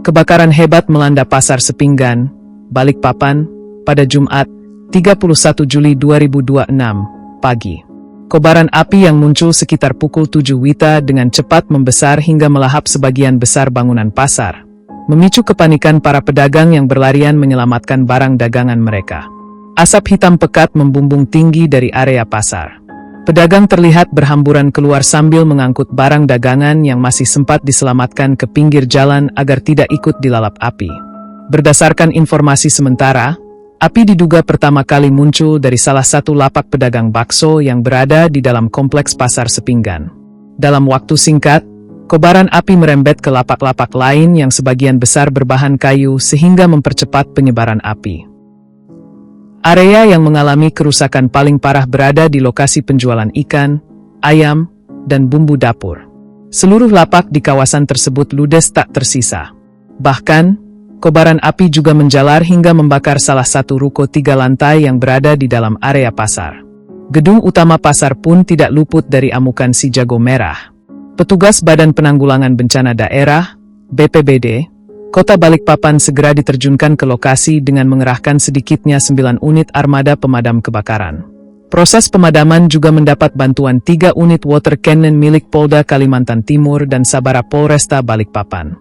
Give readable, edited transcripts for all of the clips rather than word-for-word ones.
Kebakaran hebat melanda Pasar Sepinggan, Balikpapan, pada Jumat, 31 Juli 2026, pagi. Kobaran api yang muncul sekitar pukul 7 WITA dengan cepat membesar hingga melahap sebagian besar bangunan pasar, memicu kepanikan para pedagang yang berlarian menyelamatkan barang dagangan mereka. Asap hitam pekat membumbung tinggi dari area pasar. Pedagang terlihat berhamburan keluar sambil mengangkut barang dagangan yang masih sempat diselamatkan ke pinggir jalan agar tidak ikut dilalap api. Berdasarkan informasi sementara, api diduga pertama kali muncul dari salah satu lapak pedagang bakso yang berada di dalam kompleks Pasar Sepinggan. Dalam waktu singkat, kobaran api merembet ke lapak-lapak lain yang sebagian besar berbahan kayu sehingga mempercepat penyebaran api. Area yang mengalami kerusakan paling parah berada di lokasi penjualan ikan, ayam, dan bumbu dapur. Seluruh lapak di kawasan tersebut ludes tak tersisa. Bahkan, kobaran api juga menjalar hingga membakar salah satu ruko 3 lantai yang berada di dalam area pasar. Gedung utama pasar pun tidak luput dari amukan si jago merah. Petugas Badan Penanggulangan Bencana Daerah, BPBD, Kota Balikpapan segera diterjunkan ke lokasi dengan mengerahkan sedikitnya 9 unit armada pemadam kebakaran. Proses pemadaman juga mendapat bantuan 3 unit water cannon milik Polda Kalimantan Timur dan Sabara Polresta Balikpapan.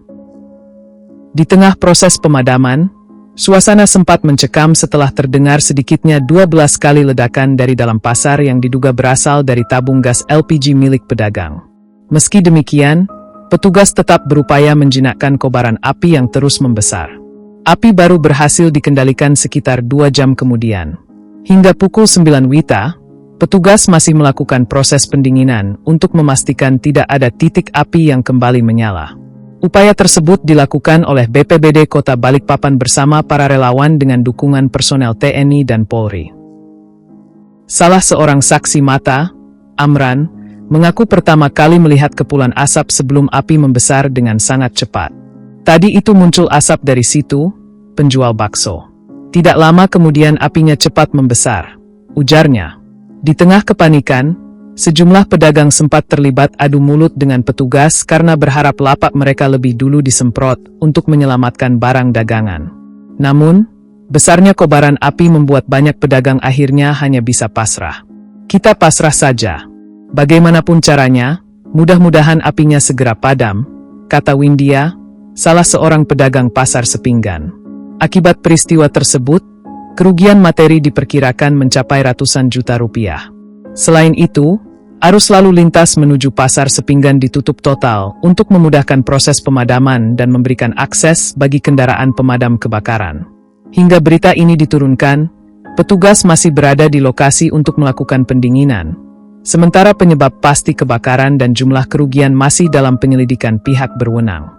Di tengah proses pemadaman, suasana sempat mencekam setelah terdengar sedikitnya 12 kali ledakan dari dalam pasar yang diduga berasal dari tabung gas LPG milik pedagang. Meski demikian, petugas tetap berupaya menjinakkan kobaran api yang terus membesar. Api baru berhasil dikendalikan sekitar 2 jam kemudian. Hingga pukul 9 WITA, petugas masih melakukan proses pendinginan untuk memastikan tidak ada titik api yang kembali menyala. Upaya tersebut dilakukan oleh BPBD Kota Balikpapan bersama para relawan dengan dukungan personel TNI dan Polri. Salah seorang saksi mata, Amran, mengaku pertama kali melihat kepulan asap sebelum api membesar dengan sangat cepat. Tadi itu muncul asap dari situ, penjual bakso. Tidak lama kemudian apinya cepat membesar, ujarnya. Di tengah kepanikan, sejumlah pedagang sempat terlibat adu mulut dengan petugas karena berharap lapak mereka lebih dulu disemprot untuk menyelamatkan barang dagangan. Namun, besarnya kobaran api membuat banyak pedagang akhirnya hanya bisa pasrah. Kita pasrah saja. Bagaimanapun caranya, mudah-mudahan apinya segera padam, kata Windia, salah seorang pedagang Pasar Sepinggan. Akibat peristiwa tersebut, kerugian materi diperkirakan mencapai ratusan juta rupiah. Selain itu, arus lalu lintas menuju Pasar Sepinggan ditutup total untuk memudahkan proses pemadaman dan memberikan akses bagi kendaraan pemadam kebakaran. Hingga berita ini diturunkan, petugas masih berada di lokasi untuk melakukan pendinginan. Sementara penyebab pasti kebakaran dan jumlah kerugian masih dalam penyelidikan pihak berwenang.